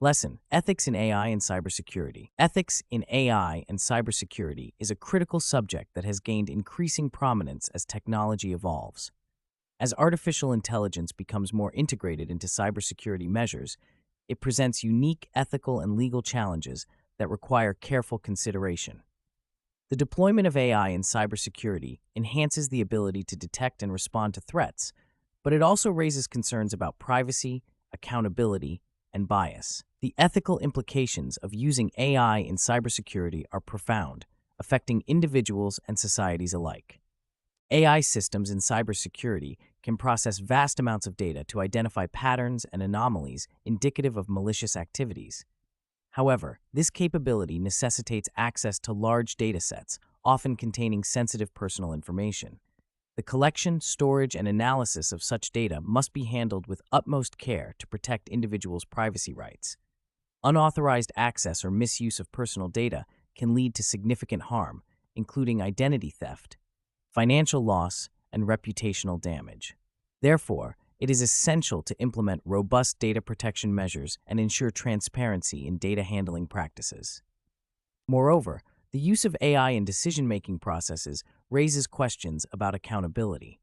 Lesson: Ethics in AI and Cybersecurity. Ethics in AI and cybersecurity is a critical subject that has gained increasing prominence as technology evolves. As artificial intelligence becomes more integrated into cybersecurity measures, it presents unique ethical and legal challenges that require careful consideration. The deployment of AI in cybersecurity enhances the ability to detect and respond to threats, but it also raises concerns about privacy, accountability, and bias. The ethical implications of using AI in cybersecurity are profound, affecting individuals and societies alike. AI systems in cybersecurity can process vast amounts of data to identify patterns and anomalies indicative of malicious activities. However, this capability necessitates access to large datasets, often containing sensitive personal information. The collection, storage, and analysis of such data must be handled with utmost care to protect individuals' privacy rights. Unauthorized access or misuse of personal data can lead to significant harm, including identity theft, financial loss, and reputational damage. Therefore, it is essential to implement robust data protection measures and ensure transparency in data handling practices. Moreover, the use of AI in decision-making processes raises questions about accountability.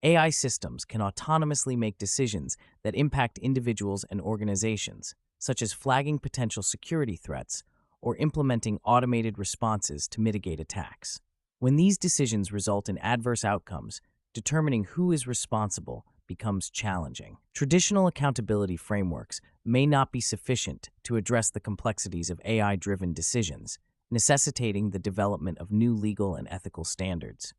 AI systems can autonomously make decisions that impact individuals and organizations, such as flagging potential security threats or implementing automated responses to mitigate attacks. When these decisions result in adverse outcomes, determining who is responsible becomes challenging. Traditional accountability frameworks may not be sufficient to address the complexities of AI-driven decisions, necessitating the development of new legal and ethical standards.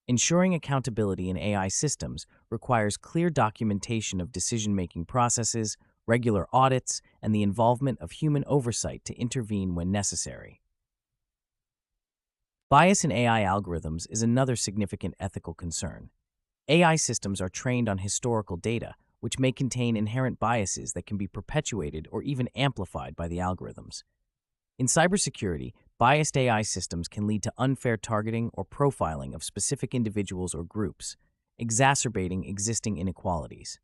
Ensuring accountability in AI systems requires clear documentation of decision-making processes, regular audits, and the involvement of human oversight to intervene when necessary. Bias in AI algorithms is another significant ethical concern. AI systems are trained on historical data, which may contain inherent biases that can be perpetuated or even amplified by the algorithms. In cybersecurity, biased AI systems can lead to unfair targeting or profiling of specific individuals or groups, exacerbating existing inequalities.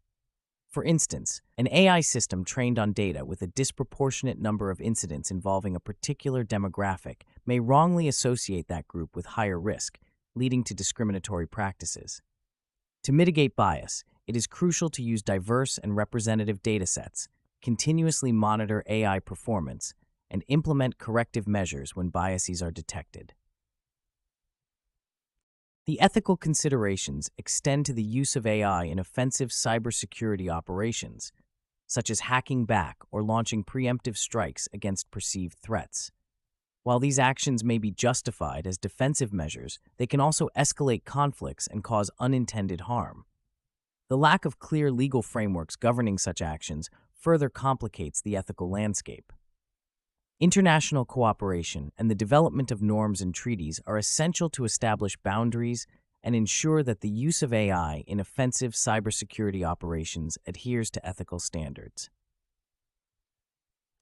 For instance, an AI system trained on data with a disproportionate number of incidents involving a particular demographic may wrongly associate that group with higher risk, leading to discriminatory practices. To mitigate bias, it is crucial to use diverse and representative datasets, continuously monitor AI performance, and implement corrective measures when biases are detected. The ethical considerations extend to the use of AI in offensive cybersecurity operations, such as hacking back or launching preemptive strikes against perceived threats. While these actions may be justified as defensive measures, they can also escalate conflicts and cause unintended harm. The lack of clear legal frameworks governing such actions further complicates the ethical landscape. International cooperation and the development of norms and treaties are essential to establish boundaries and ensure that the use of AI in offensive cybersecurity operations adheres to ethical standards.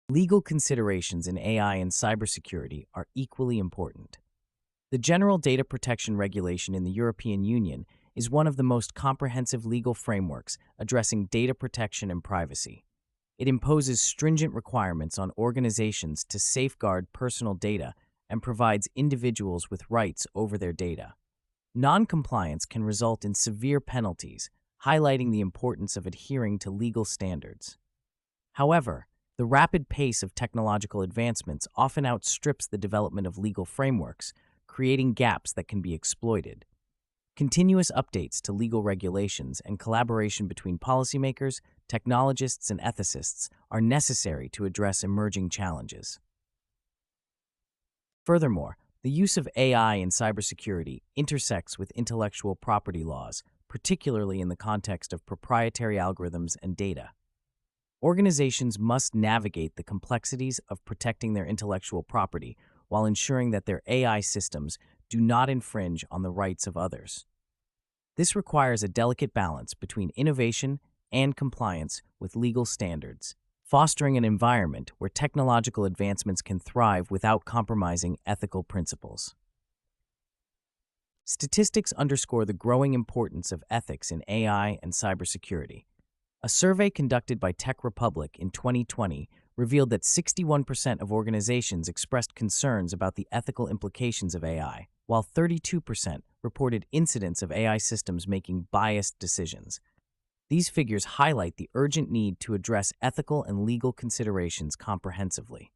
Legal considerations in AI and cybersecurity are equally important. The General Data Protection Regulation in the European Union is one of the most comprehensive legal frameworks addressing data protection and privacy. It imposes stringent requirements on organizations to safeguard personal data and provides individuals with rights over their data. Non-compliance can result in severe penalties, highlighting the importance of adhering to legal standards. However, the rapid pace of technological advancements often outstrips the development of legal frameworks, creating gaps that can be exploited. Continuous updates to legal regulations and collaboration between policymakers, technologists, and ethicists are necessary to address emerging challenges. Furthermore, the use of AI in cybersecurity intersects with intellectual property laws, particularly in the context of proprietary algorithms and data. Organizations must navigate the complexities of protecting their intellectual property while ensuring that their AI systems do not infringe on the rights of others. This requires a delicate balance between innovation and compliance with legal standards, fostering an environment where technological advancements can thrive without compromising ethical principles. Statistics underscore the growing importance of ethics in AI and cybersecurity. A survey conducted by Tech Republic in 2020 revealed that 61% of organizations expressed concerns about the ethical implications of AI, while 32% reported incidents of AI systems making biased decisions. These figures highlight the urgent need to address ethical and legal considerations comprehensively.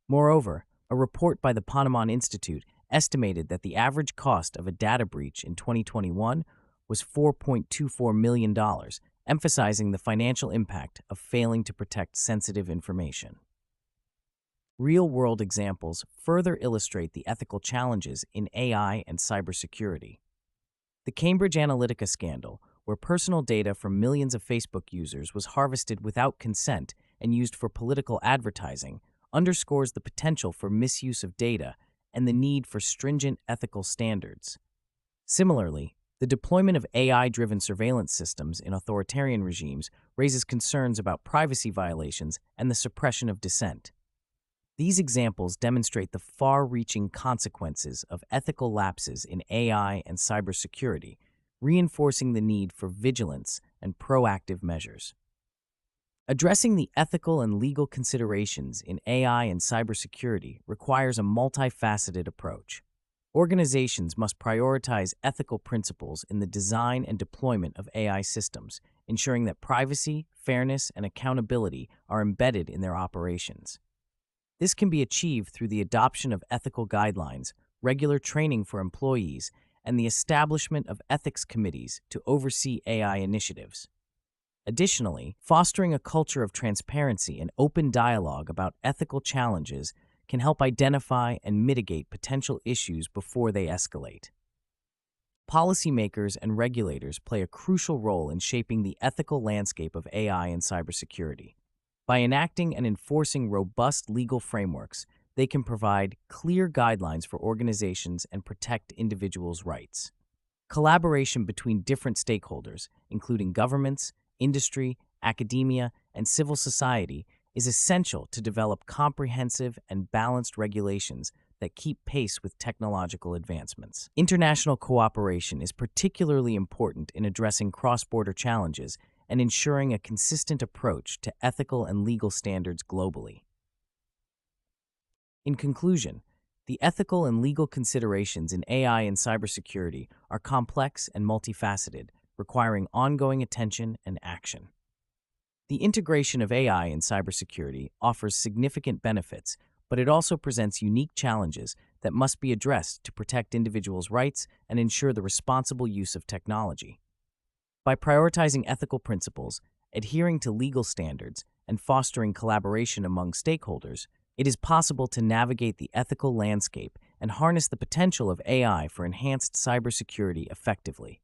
Moreover, a report by the Ponemon Institute estimated that the average cost of a data breach in 2021 was $4.24 million, emphasizing the financial impact of failing to protect sensitive information. Real-world examples further illustrate the ethical challenges in AI and cybersecurity. The Cambridge Analytica scandal, where personal data from millions of Facebook users was harvested without consent and used for political advertising, underscores the potential for misuse of data and the need for stringent ethical standards. Similarly, the deployment of AI-driven surveillance systems in authoritarian regimes raises concerns about privacy violations and the suppression of dissent. These examples demonstrate the far-reaching consequences of ethical lapses in AI and cybersecurity, reinforcing the need for vigilance and proactive measures. Addressing the ethical and legal considerations in AI and cybersecurity requires a multifaceted approach. Organizations must prioritize ethical principles in the design and deployment of AI systems, ensuring that privacy, fairness, and accountability are embedded in their operations. This can be achieved through the adoption of ethical guidelines, regular training for employees, and the establishment of ethics committees to oversee AI initiatives. Additionally, fostering a culture of transparency and open dialogue about ethical challenges can help identify and mitigate potential issues before they escalate. Policymakers and regulators play a crucial role in shaping the ethical landscape of AI and cybersecurity. By enacting and enforcing robust legal frameworks, they can provide clear guidelines for organizations and protect individuals' rights. Collaboration between different stakeholders, including governments, industry, academia, and civil society, is essential to develop comprehensive and balanced regulations that keep pace with technological advancements. International cooperation is particularly important in addressing cross-border challenges and ensuring a consistent approach to ethical and legal standards globally. In conclusion, the ethical and legal considerations in AI and cybersecurity are complex and multifaceted, requiring ongoing attention and action. The integration of AI in cybersecurity offers significant benefits, but it also presents unique challenges that must be addressed to protect individuals' rights and ensure the responsible use of technology. By prioritizing ethical principles, adhering to legal standards, and fostering collaboration among stakeholders, it is possible to navigate the ethical landscape and harness the potential of AI for enhanced cybersecurity effectively.